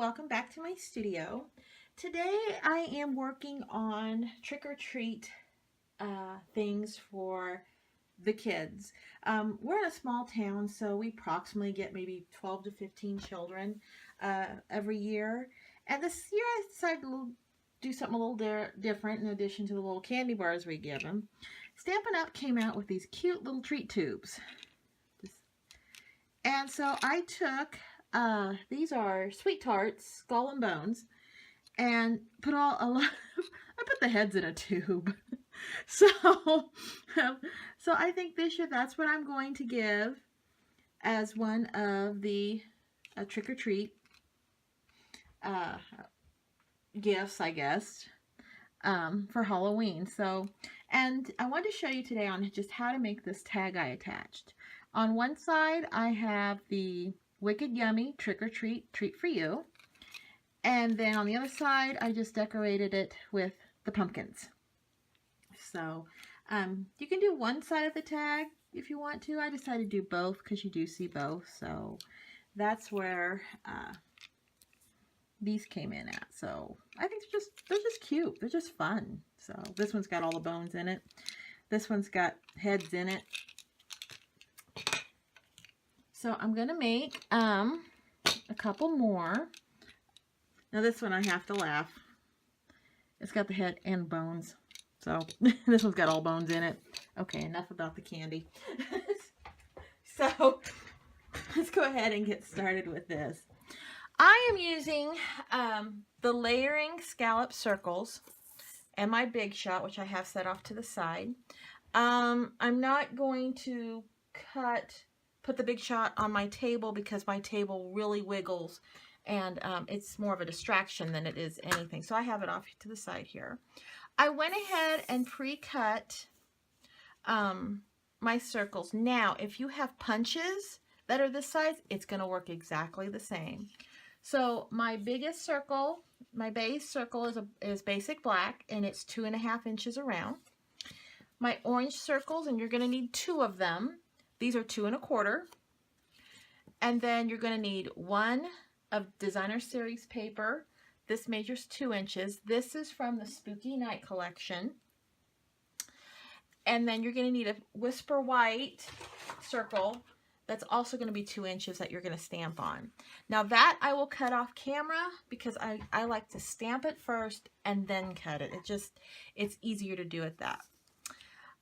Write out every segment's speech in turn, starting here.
welcome back to my studio. Today I am working on trick-or-treat things for the kids. We're in a small town, so we approximately get maybe 12 to 15 children every year. And this year I decided to do something a little different in addition to the little candy bars we give them. Stampin' Up! Came out with these cute little treat tubes. And so I took, these are Sweet Tarts, Skull and Bones, and put I put the heads in a tube. So I think this year that's what I'm going to give as one of the trick-or-treat gifts, I guess, for Halloween. So, and I wanted to show you today on just how to make this tag I attached. On one side, I have the Wicked Yummy Trick-or-Treat Treat for You. And then on the other side, I just decorated it with the pumpkins. So, you can do one side of the tag if you want to. I decided to do both because you do see both. So, that's where these came in at. So, I think they're just cute. They're just fun. So, this one's got all the bones in it. This one's got heads in it. So I'm going to make a couple more. Now this one I have to laugh. It's got the head and bones. So this one's got all bones in it. Okay, enough about the candy. So let's go ahead and get started with this. I am using the layering scallop circles and my Big Shot, which I have set off to the side. I'm not going to put the Big Shot on my table because my table really wiggles and it's more of a distraction than it is anything. So I have it off to the side here. I went ahead and pre-cut my circles. Now, if you have punches that are this size, it's going to work exactly the same. So my biggest circle, my base circle is basic black and it's 2.5 inches around. My orange circles, and you're going to need 2 of them. These are 2 1/4. And then you're going to need 1 of Designer Series paper. This measures 2 inches. This is from the Spooky Night collection. And then you're going to need a Whisper White circle that's also going to be 2 inches that you're going to stamp on. Now that I will cut off camera because I like to stamp it first and then cut it. It's easier to do it that.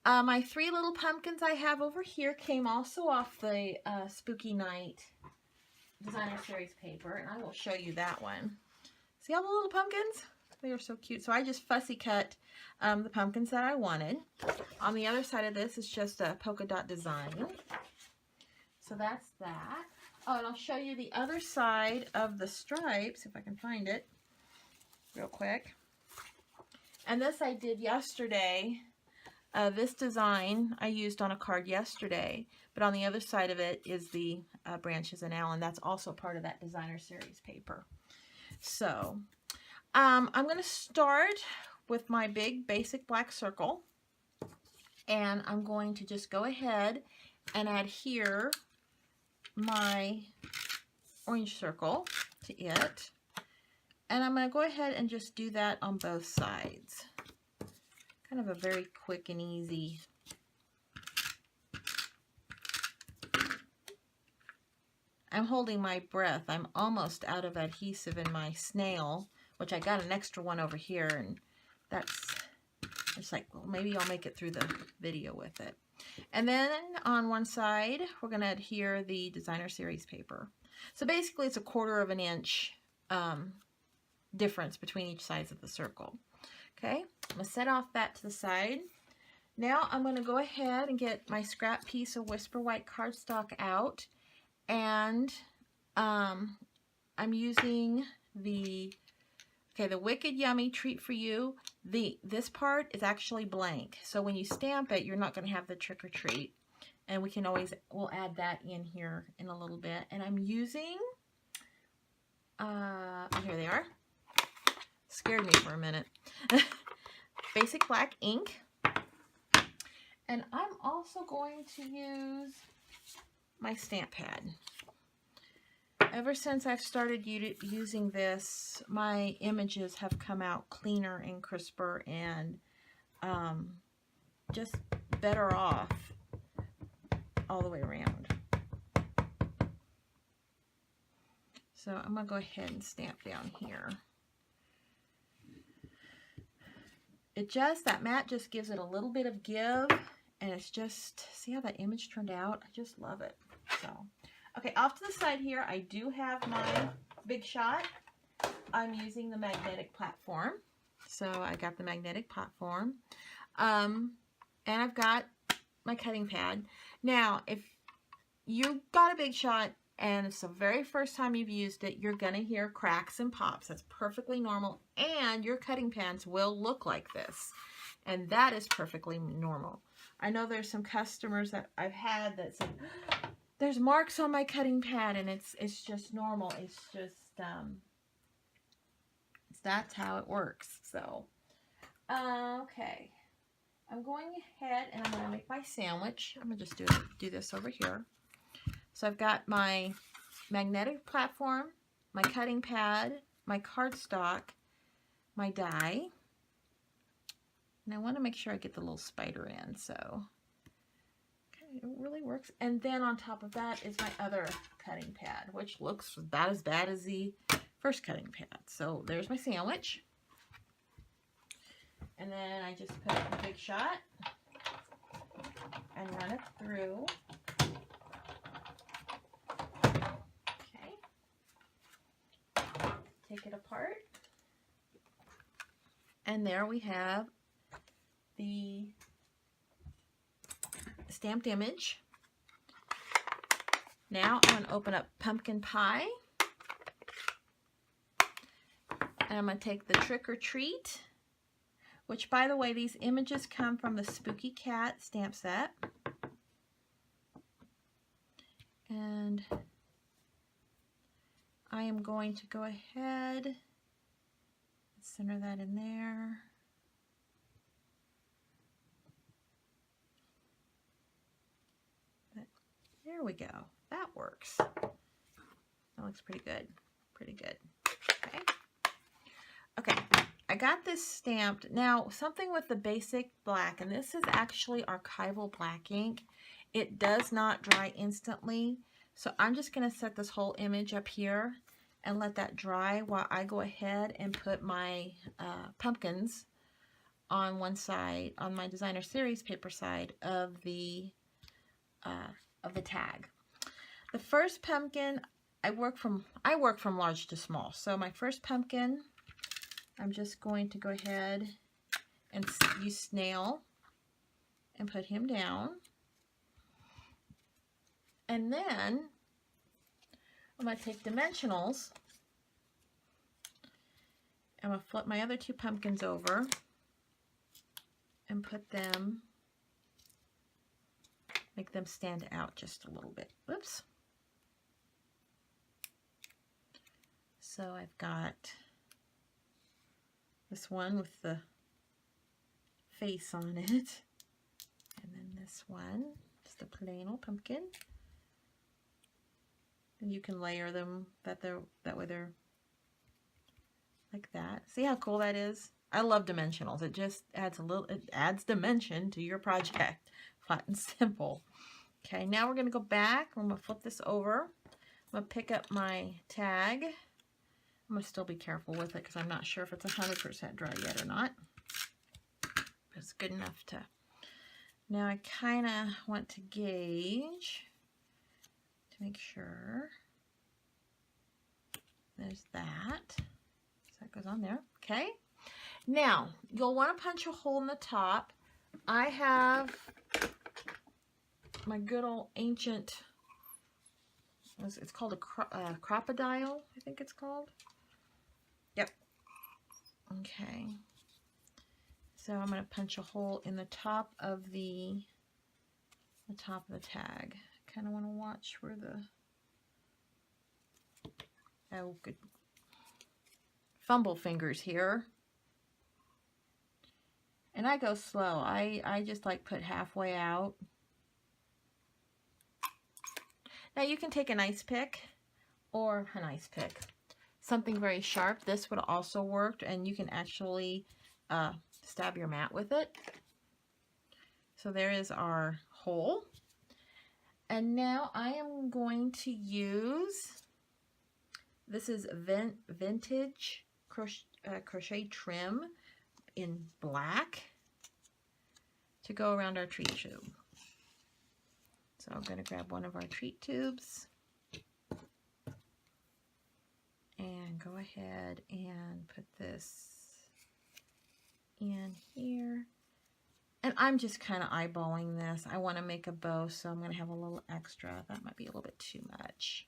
My 3 little pumpkins I have over here came also off the Spooky Night Designer Series paper, and I will show you that one. See all the little pumpkins? They are so cute. So I just fussy cut the pumpkins that I wanted. On the other side of this is just a polka dot design. So that's that. Oh, and I'll show you the other side of the stripes, if I can find it real quick. And this I did yesterday. This design I used on a card yesterday, but on the other side of it is the branches and Allen. That's also part of that Designer Series paper. So I'm going to start with my big basic black circle, and I'm going to just go ahead and adhere my orange circle to it, and I'm going to go ahead and just do that on both sides. Kind of a very quick and easy. I'm holding my breath. I'm almost out of adhesive in my snail, which I got an extra one over here, and that's just like, well, maybe I'll make it through the video with it. And then on one side, we're going to adhere the Designer Series paper. So basically, it's a 1/4 inch difference between each sides of the circle. Okay, I'm going to set off that to the side. Now I'm going to go ahead and get my scrap piece of Whisper White cardstock out, and I'm using the Wicked Yummy Treat for You. This part is actually blank, so when you stamp it, you're not going to have the trick or treat, and we'll add that in here in a little bit. And I'm using here they are. Scared me for a minute. Basic black ink, and I'm also going to use my stamp pad. Ever since I've started using this, my images have come out cleaner and crisper and just better off all the way around. So I'm going to go ahead and stamp down here. That matte just gives it a little bit of give, and it's just, see how that image turned out? I just love it. So, okay, off to the side here, I do have my Big Shot. I'm using the magnetic platform. So I got the magnetic platform. And I've got my cutting pad. Now, if you've got a Big Shot and it's the very first time you've used it, you're going to hear cracks and pops. That's perfectly normal. And your cutting pads will look like this. And that is perfectly normal. I know there's some customers that I've had that said, there's marks on my cutting pad, and it's just normal. It's just, that's how it works. So, okay. I'm going ahead and I'm going to make my sandwich. I'm going to just do this over here. So I've got my magnetic platform, my cutting pad, my cardstock, my die. And I want to make sure I get the little spider in, so okay, it really works. And then on top of that is my other cutting pad, which looks about as bad as the first cutting pad. So there's my sandwich. And then I just put the Big Shot and run it through. Okay. Take it apart. And there we have the stamped image. Now I'm going to open up Pumpkin Pie. And I'm going to take the Trick or Treat, which, by the way, these images come from the Spooky Cat stamp set. And I am going to go ahead and center that in there. There we go. That works. That looks pretty good. Pretty good. Okay. Okay. I got this stamped. Now, something with the basic black, and this is actually archival black ink. It does not dry instantly. So I'm just going to set this whole image up here and let that dry while I go ahead and put my pumpkins on one side, on my Designer Series paper side of the tag. The first pumpkin, I work from large to small. So my first pumpkin, I'm just going to go ahead and use Snail and put him down. And then I'm going to take dimensionals. I'm going to flip my other two pumpkins over and put them, make them stand out just a little bit. Whoops. So I've got this one with the face on it, and then this one, just a plain old pumpkin. And you can layer them that way they're like that. See how cool that is? I love dimensionals. It just adds it adds dimension to your project. Flat and simple. Okay, now we're going to go back. I'm going to flip this over. I'm going to pick up my tag. I'm going to still be careful with it because I'm not sure if it's 100% dry yet or not. But it's good enough to... Now I kind of want to gauge to make sure. There's that. So that goes on there. Okay. Now, you'll want to punch a hole in the top. I have my good old ancient, it's called a crocodile, I think it's called. Yep. Okay. So I'm going to punch a hole in the top of the tag. I kind of want to watch where the, oh, good. Fumble fingers here. And I go slow. I just like put halfway out. Now you can take an ice pick or a nice pick. Something very sharp. This would also work, and you can actually stab your mat with it. So there is our hole. And now I am going to use, this is vintage crochet trim in black to go around our treat tube. So I'm going to grab one of our treat tubes and go ahead and put this in here. And I'm just kind of eyeballing this. I want to make a bow, so I'm going to have a little extra. That might be a little bit too much.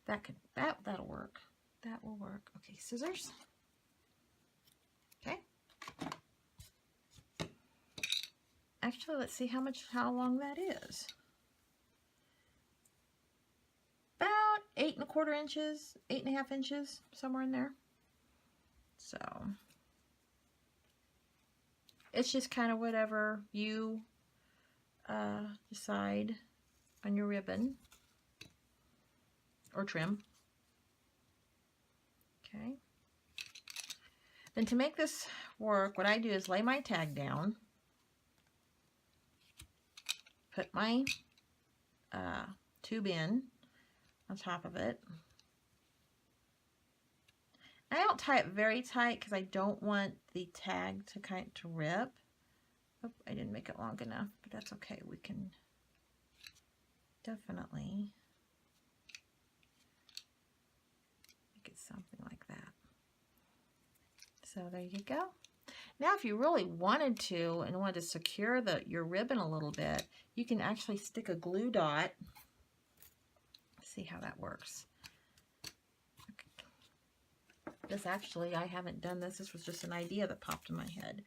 That'll work. That will work. Okay, scissors. Okay. Actually, let's see how long that is. About 8¼ inches, 8½ inches, somewhere in there. So it's just kind of whatever you decide on your ribbon or trim. Okay. Then to make this work, what I do is lay my tag down, put my tube in on top of it. I don't tie it very tight because I don't want the tag to rip. Oh, I didn't make it long enough, but that's okay. We can definitely make it something like that. So there you go. Now if you really wanted to and wanted to secure your ribbon a little bit, you can actually stick a glue dot. See how that works. This actually, I haven't done this. This was just an idea that popped in my head.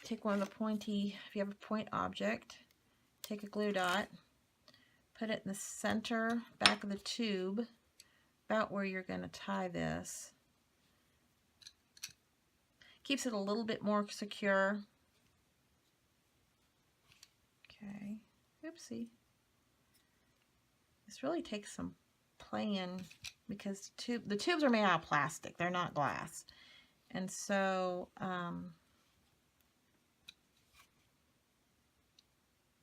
Take one of the pointy, if you have a point object, take a glue dot, put it in the center back of the tube, about where you're going to tie this. Keeps it a little bit more secure. Okay, oopsie. This really takes some playing because the tubes are made out of plastic. They're not glass. And so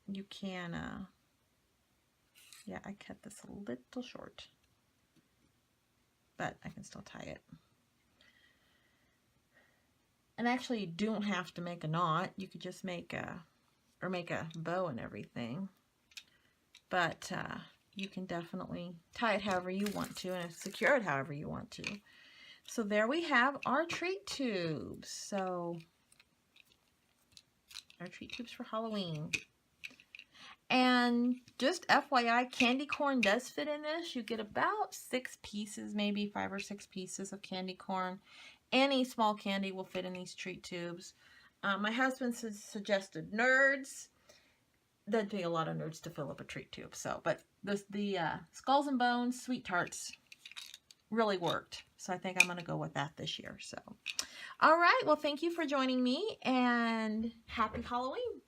you can, yeah, I cut this a little short, but I can still tie it. And actually you don't have to make a knot. You could just make a bow and everything. But you can definitely tie it however you want to and secure it however you want to. So there we have our treat tubes. So our treat tubes for Halloween. And just FYI, candy corn does fit in this. You get about 6 pieces, maybe 5 or 6 pieces of candy corn. Any small candy will fit in these treat tubes. My husband suggested nerds. That'd take a lot of nerds to fill up a treat tube. So, but the Skulls and Bones Sweet Tarts really worked. So I think I'm going to go with that this year. So, all right. Well, thank you for joining me and happy Halloween.